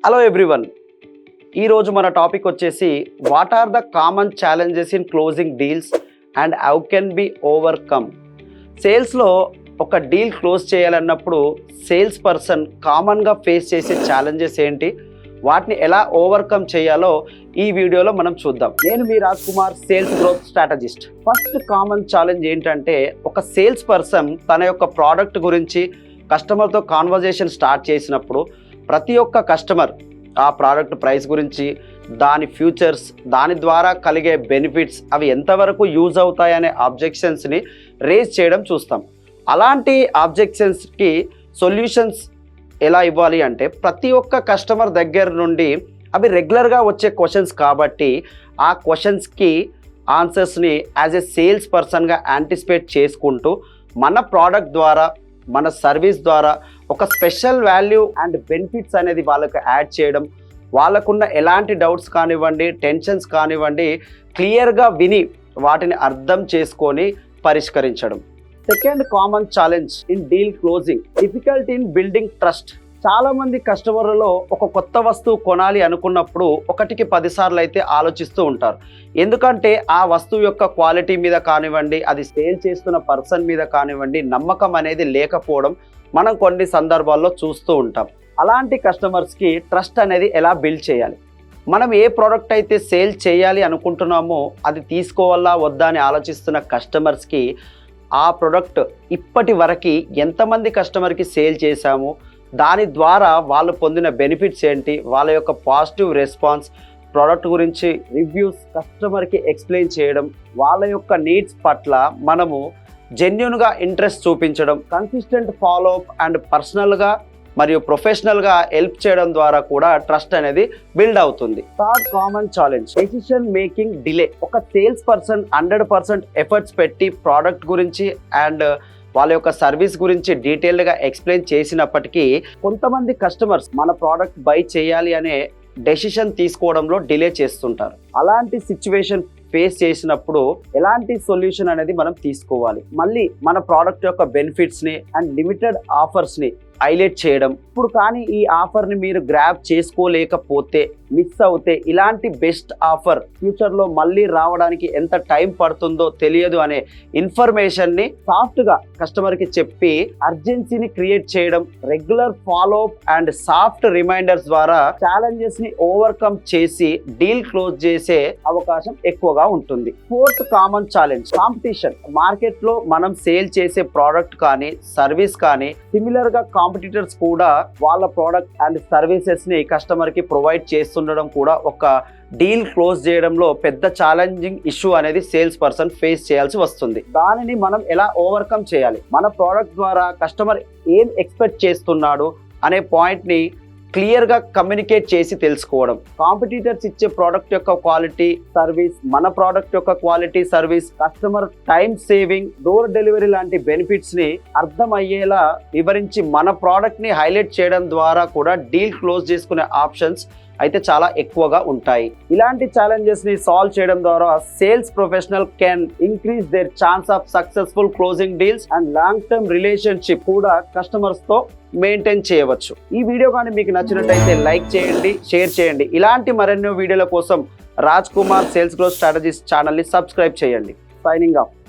Hello everyone, ఈరోజు మన topic వచ్చేసి what are the common challenges in closing deals and how can be overcome. సేల్స్లో ఒక deal close చేయాలన్నప్పుడు సేల్స్ పర్సన్ కామన్గా ఫేస్ చేసే ఛాలెంజెస్ ఏంటి, వాటిని ఎలా ఓవర్కమ్ చేయాలో ఈ వీడియోలో మనం చూద్దాం. నేను మీ Raj Kumar, sales growth strategist. First common challenge ఏంటంటే, ఒక సేల్స్ పర్సన్ తన యొక్క ప్రోడక్ట్ గురించి కస్టమర్తో కాన్వర్జేషన్ స్టార్ట్ చేసినప్పుడు ప్రతి ఒక్క కస్టమర్ ఆ ప్రోడక్ట్ ప్రైస్ గురించి, దాని ఫ్యూచర్స్, దాని ద్వారా కలిగే బెనిఫిట్స్ అవి ఎంతవరకు యూజ్ అవుతాయనే ఆబ్జెక్షన్స్ని రేజ్ చేయడం చూస్తాం. అలాంటి ఆబ్జెక్షన్స్కి సొల్యూషన్స్ ఎలా ఇవ్వాలి అంటే, ప్రతి ఒక్క కస్టమర్ దగ్గర నుండి అవి రెగ్యులర్గా వచ్చే క్వశ్చన్స్ కాబట్టి ఆ క్వశ్చన్స్కి ఆన్సర్స్ని యాజ్ ఎ సేల్స్ పర్సన్గా యాంటిసిపేట్ చేసుకుంటూ మన ప్రోడక్ట్ ద్వారా, మన సర్వీస్ ద్వారా ఒక స్పెషల్ వాల్యూ అండ్ బెనిఫిట్స్ అనేది వాళ్ళకు యాడ్ చేయడం, వాళ్ళకున్న ఎలాంటి డౌట్స్ కానివ్వండి, టెన్షన్స్ కానివ్వండి, క్లియర్గా విని వాటిని అర్థం చేసుకొని పరిష్కరించడం. Second common challenge in deal closing, difficulty in building trust. చాలామంది కస్టమర్లలో ఒక కొత్త వస్తువు కొనాలి అనుకున్నప్పుడు 1కి 10 సార్లు అయితే ఆలోచిస్తూ ఉంటారు. ఎందుకంటే ఆ వస్తువు యొక్క క్వాలిటీ మీద కానివ్వండి, అది సేల్ చేస్తున్న పర్సన్ మీద కానివ్వండి, నమ్మకం అనేది లేకపోవడం మనం కొన్ని సందర్భాల్లో చూస్తూ ఉంటాం. అలాంటి కస్టమర్స్కి ట్రస్ట్ అనేది ఎలా బిల్డ్ చేయాలి, మనం ఏ ప్రోడక్ట్ అయితే సేల్ చేయాలి అనుకుంటున్నామో అది తీసుకోవాలా వద్దా అని ఆలోచిస్తున్న కస్టమర్స్కి ఆ ప్రోడక్ట్ ఇప్పటి వరకు ఎంతమంది కస్టమర్కి సేల్ చేశాము, దాని ద్వారా వాళ్ళు పొందిన బెనిఫిట్స్ ఏంటి, వాళ్ళ యొక్క పాజిటివ్ రెస్పాన్స్, ప్రోడక్ట్ గురించి రివ్యూస్ కస్టమర్కి ఎక్స్ప్లెయిన్ చేయడం, వాళ్ళ యొక్క నీడ్స్ పట్ల మనము జెన్యున్గా ఇంట్రెస్ట్ చూపించడం, కన్సిస్టెంట్ ఫాలోఅప్ అండ్ పర్సనల్గా మరియు ప్రొఫెషనల్గా హెల్ప్ చేయడం ద్వారా కూడా ట్రస్ట్ అనేది బిల్డ్ అవుతుంది. Third common challenge, decision making delay. ఒక సేల్స్ పర్సన్ 100% ఎఫర్ట్స్ పెట్టి ప్రోడక్ట్ గురించి అండ్ వాళ్ళ యొక్క సర్వీస్ గురించి డీటెయిల్డ్గా ఎక్స్ప్లెయిన్ చేసినప్పటికీ కొంతమంది కస్టమర్స్ మన ప్రోడక్ట్ బై చేయాలి అనే డెసిషన్ తీసుకోవడంలో డిలే చేస్తుంటారు. అలాంటి సిచ్యువేషన్ ఫేస్ చేసినప్పుడు ఎలాంటి సొల్యూషన్ అనేది మనం తీసుకోవాలి, మళ్ళీ మన ప్రోడక్ట్ యొక్క బెనిఫిట్స్ని అండ్ లిమిటెడ్ ఆఫర్స్ని హైలైట్ చేయడం. ఇప్పుడు కానీ ఈ ఆఫర్ని మీరు గ్రాబ్ చేసుకోలేకపోతే, మిస్ అవుతే, ఇలాంటి బెస్ట్ ఆఫర్ ఫ్యూచర్లో మళ్ళీ రావడానికి ఎంత టైం పడుతుందో తెలియదు అనే ఇన్ఫర్మేషన్ని సాఫ్ట్గా కస్టమర్కి చెప్పి అర్జెన్సీని క్రియేట్ చేయడం, regular follow up and soft reminders ద్వారా ఛాలెంజెస్ని ఓవర్కమ్ చేసి డీల్ క్లోజ్ చేసే అవకాశం ఎక్కువగా ఉంటుంది. Fourth common challenge, competition. మార్కెట్లో మనం సేల్ చేసే ప్రోడక్ట్ కానీ సర్వీస్ కానీ సిమిలర్గా కాంపిటీటర్స్ కూడా వాళ్ళ ప్రోడక్ట్ అండ్ సర్వీసెస్ని కస్టమర్కి ప్రొవైడ్ చేస్తుండడం కూడా ఒక డీల్ క్లోజ్ చేయడంలో పెద్ద ఛాలెంజింగ్ ఇష్యూ అనేది సేల్స్ పర్సన్ ఫేస్ చేయాల్సి వస్తుంది. దానిని మనం ఎలా ఓవర్కమ్ చేయాలి, మన ప్రోడక్ట్ ద్వారా కస్టమర్ ఏం ఎక్స్పెక్ట్ చేస్తున్నాడు అనే పాయింట్ని క్లియర్గా కమ్యూనికేట్ చేసి తెలుసుకోవడం. కాంపిటీటర్స్ ఇచ్చే ప్రోడక్ట్ యొక్క క్వాలిటీ సర్వీస్, మన ప్రోడక్ట్ యొక్క quality service, customer time saving, door delivery లాంటి బెనిఫిట్స్ని అర్థమయ్యేలా వివరించి మన ప్రోడక్ట్ని హైలైట్ చేయడం ద్వారా కూడా డీల్ క్లోజ్ చేసుకునే ఆప్షన్స్ అయితే చాలా ఎక్కువగా ఉంటాయి. ఇలాంటి ఛాలెంజెస్ని సాల్వ్ చేయడం ద్వారా sales professional can increase their chance of successful closing deals and long term relationship కూడా కస్టమర్స్తో మెయింటైన్ చేయవచ్చు. ఈ వీడియో కానీ మీకు నచ్చినట్టయితే లైక్ చేయండి, షేర్ చేయండి. ఇలాంటి మరెన్నో వీడియోల కోసం Raj Kumar sales growth strategies ఛానల్ని సబ్స్క్రైబ్ చేయండి. Signing off.